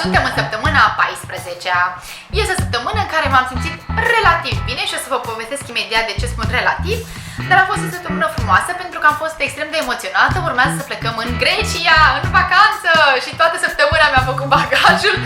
suntem în săptămâna 14-a. Este o săptămână în care m-am simțit relativ bine și o să vă povestesc imediat de ce spun relativ. Dar a fost o săptămână frumoasă pentru că am fost extrem de emoționată. Urmează să plecăm în Grecia, în vacanță, și toată săptămâna mi-am făcut bagajul.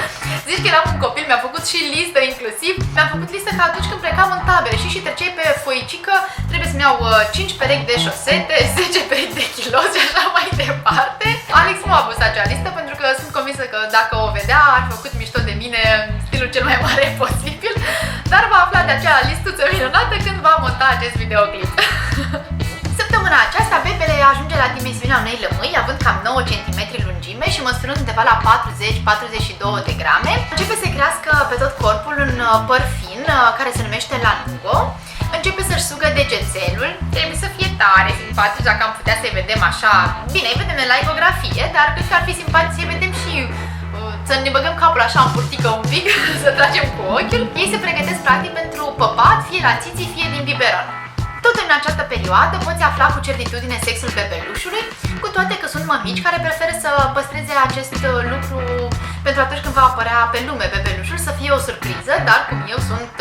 Zici că eram un copil, mi-am făcut și listă inclusiv. Mi-am făcut listă că atunci când plecam în tabere și treceai pe foicică, trebuie să-mi iau 5 perechi de șosete, 10 perechi de chiloți și așa mai departe. Alex nu a pus acea listă pentru că sunt convinsă că dacă o vedea ar fi făcut mișto de mine în stilul cel mai mare posibil. Dar va afla de acea listuță minunată când va monta acest videoclip. Săptămâna aceasta bebele ajunge la dimensiunea unei lămâi, având cam 9 cm lungime și măsurând undeva la 40-42 de grame. Începe să crească pe tot corpul un păr fin, care se numește lanugo. Începe să-și sugă degețelul, trebuie să fie tare simpatic, dacă am putea să-i vedem așa. Bine, îi vedem la ecografie, dar cred că ar fi simpatic să-i vedem și să ne băgăm capul așa în purtică un pic, să tragem cu ochiul. Ei se pregătesc practic pentru păpat, fie la țiții, fie din biberon. Tot în această perioadă poți afla cu certitudine sexul bebelușului, cu toate că sunt mămici care preferă să păstreze acest lucru pentru atunci când va apărea pe lume bebelușul, să fie o surpriză, dar cum eu sunt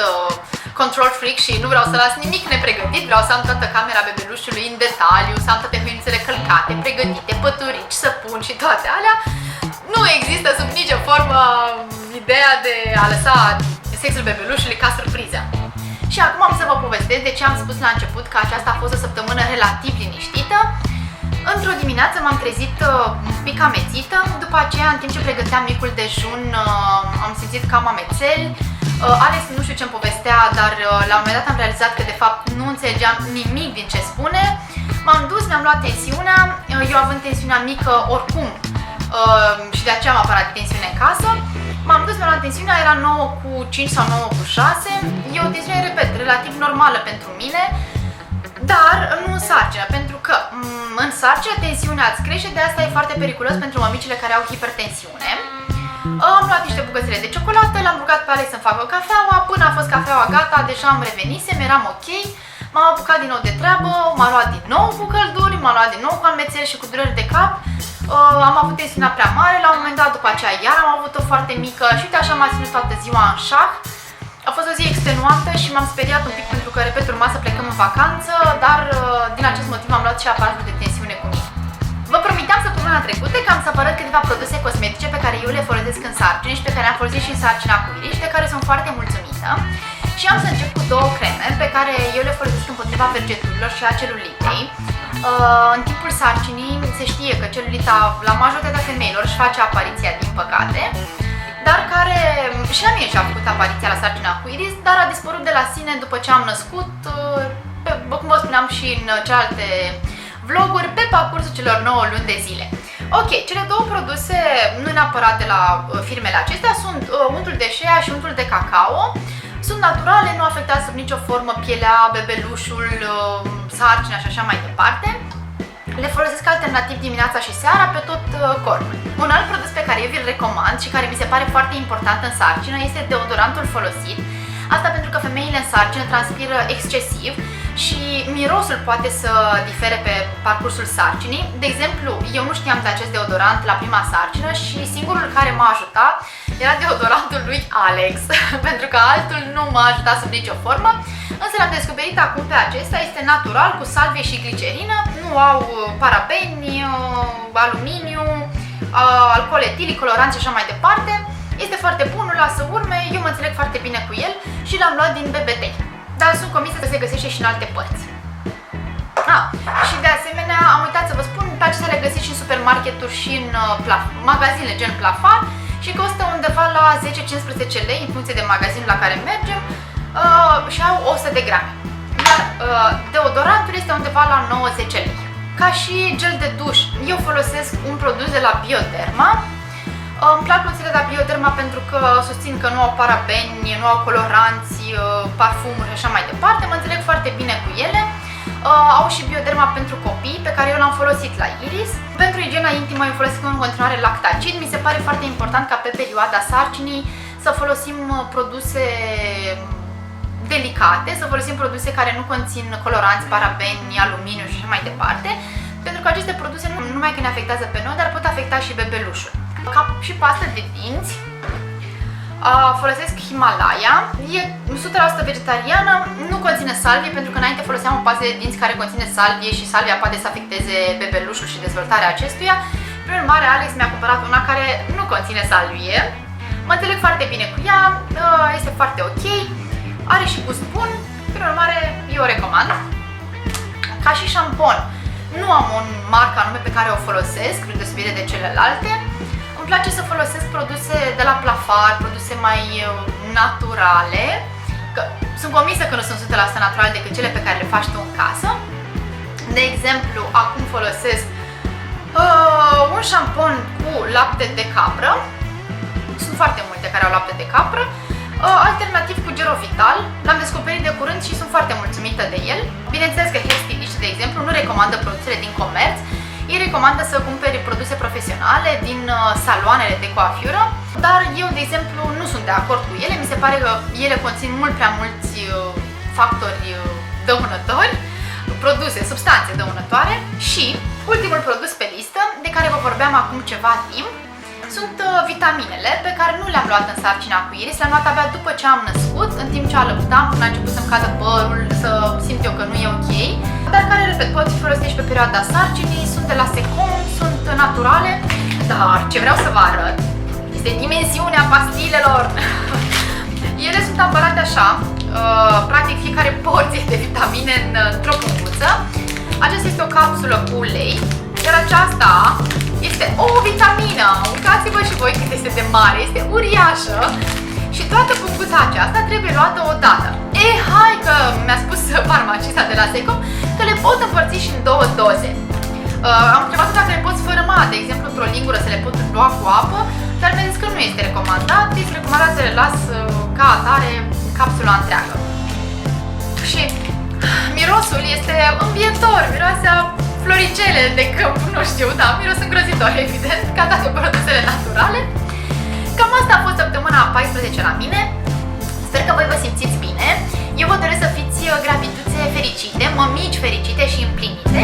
control freak și nu vreau să las nimic nepregătit, vreau să am toată camera bebelușului în detaliu, să am toate hâințele călcate, pregătite, păturici, săpun și toate alea. Nu există sub nicio formă ideea de a lăsa sexul bebelușului ca surpriză. Și acum am să vă povestesc de ce am spus la început că aceasta a fost o săptămână relativ liniștită. Într-o dimineață m-am trezit un pic amețită, după aceea, în timp ce pregăteam micul dejun, am simțit cam amețeli. Alex nu știu ce-mi povestea, dar la un moment dat am realizat că de fapt nu înțelegeam nimic din ce spune. M-am dus, mi-am luat tensiunea, eu având tensiunea mică oricum și de aceea am aparat de tensiune în casă. M-am dus, mi-am luat tensiunea, era 9 cu 5 sau 9 cu 6. E o tensiune, repet, relativ normală pentru mine, dar nu în sarcină, pentru că în sarcină tensiunea îți crește, de asta e foarte periculos pentru mămicile care au hipertensiune. Am luat niște bucățele de ciocolată, l-am rugat pe Alex să-mi facă cafeaua, până a fost cafeaua gata, deja am revenisem, eram ok. M-am apucat din nou de treabă, m-am luat din nou cu călduri, m-am luat din nou cu amețeli și cu dureri de cap. Am avut tensiunea prea mare, la un moment dat după aceea iar am avut-o foarte mică și uite așa m-a ținut toată ziua în șah. A fost o zi extenuantă și m-am speriat un pic pentru că, repet, urma să plecăm în vacanță, dar din acest motiv am luat și aparatul de tensiune cu mine. Vă promiteam săptămâna trecută că am să apărăt câteva produse cosmetice pe care eu le folosesc în sarcină și pe care am folosit și în sarcina cu Iris, de care sunt foarte mulțumită. Și am să încep cu două creme pe care eu le folosesc împotriva vergeturilor și a celulitei. În timpul sarcinii se știe că celulita la majoritatea femeilor își face apariția, din păcate, dar care și la mine și-a făcut apariția la sarcina cu Iris, dar a dispărut de la sine după ce am născut, cum vă spuneam și în celelalte vloguri, pe parcursul celor 9 luni de zile. Ok, cele două produse, nu neapărat de la firmele acestea, sunt untul de shea și untul de cacao. Sunt naturale, nu afectează sub nicio formă pielea, bebelușul, sarcina și așa mai departe. Le folosesc alternativ dimineața și seara pe tot corpul. Un alt produs pe care eu vi-l recomand și care mi se pare foarte important în sarcină este deodorantul folosit. Asta pentru că femeile în sarcină transpiră excesiv și mirosul poate să difere pe parcursul sarcinii. De exemplu, eu nu știam de acest deodorant la prima sarcină și singurul care m-a ajutat era deodorantul lui Alex, pentru că altul nu m-a ajutat sub nicio formă. Însă l-am descoperit acum pe acesta, este natural, cu salvie și glicerină, nu au parabeni, aluminiu, alcool etilic, coloranți și așa mai departe. Este foarte bun, nu lasă urme, eu mă înțeleg foarte bine cu el și l-am luat din BBT. Dar sunt convinsă că se găsește și în alte părți. Și de asemenea, am uitat să vă spun, pe acestea le găsiți și în supermarketuri și în magazine gen Plafar și costă undeva la 10-15 lei în funcție de magazinul la care mergem și au 100 de grame. Iar deodorantul este undeva la 90 lei. Ca și gel de duș, eu folosesc un produs de la Bioderma. Îmi plac produsele de la Bioderma pentru că susțin că nu au parabeni, nu au coloranți, parfumuri și așa mai departe. Mă înțeleg foarte bine cu ele. Au și Bioderma pentru copii, pe care eu l-am folosit la Iris. Pentru igiena intimă eu folosesc în continuare Lactacid. Mi se pare foarte important ca pe perioada sarcinii să folosim produse delicate, să folosim produse care nu conțin coloranți, parabeni, aluminiu și așa mai departe, pentru că aceste produse nu numai că ne afectează pe noi, dar pot afecta și bebelușul. Ca și pastă de dinți, folosesc Himalaya, e 100% vegetariană, nu conține salvie pentru că înainte foloseam o pastă de dinți care conține salvie și salvia poate să afecteze bebelușul și dezvoltarea acestuia. Prin urmare, Alex mi-a cumpărat una care nu conține salvie. Mă înțeleg foarte bine cu ea, este foarte ok, are și gust bun, prin urmare eu o recomand. Ca și șampon, nu am o marcă anume pe care o folosesc, spre deosebire de celelalte. Îmi place să folosesc produse de la Plafar, produse mai naturale, că sunt convinsă că nu sunt 100% naturale decât cele pe care le faci tu în casă. De exemplu, acum folosesc un șampon cu lapte de capră. Sunt foarte multe care au lapte de capră. Alternativ cu Gerovital, l-am descoperit de curând și sunt foarte mulțumită de el. Bineînțeles că Hair Stylist, de exemplu, nu recomandă produsele din comerț. Ei recomandă să cumperi produse profesionale din saloanele de coafură, dar eu, de exemplu, nu sunt de acord cu ele. Mi se pare că ele conțin mult prea mulți factori dăunători, produse, substanțe dăunătoare. Și ultimul produs pe listă, de care vă vorbeam acum ceva timp, sunt vitaminele pe care nu le-am luat în sarcina cu Iris, le-am luat abia după ce am născut, în timp ce alăptam, până a început să-mi cadă părul, să simt eu că nu e ok, dar care, repet, pot fi folosite și pe perioada sarcinii, sunt de la Secom, sunt naturale, dar ce vreau să vă arăt este dimensiunea pastilelor. Ele sunt ambalate așa, practic fiecare porție de vitamine într-o punguță. Aceasta este o capsulă cu ulei, iar aceasta este o vitamină. Uitați-vă și voi cât este de mare, este uriașă. Și toată punguța aceasta trebuie luată odată. Hai că mi-a spus farmacista de la Secom că le pot împărți și în două doze. Am întrebat dacă le pot sfărâma, de exemplu, într-o lingură, să le pot lua cu apă, dar mi-a zis că nu este recomandat, este recomandat să le las ca atare capsula întreagă. Și mirosul este învietor, miroase a floricele de câmp, nu știu, da, miros îngrozitor, evident, ca toate produsele naturale. Cam asta a fost săptămâna 14 la mine. Sper că voi vă simțiți bine. Eu vă doresc să fiți gravituțe fericite, mămici fericite și împlinite.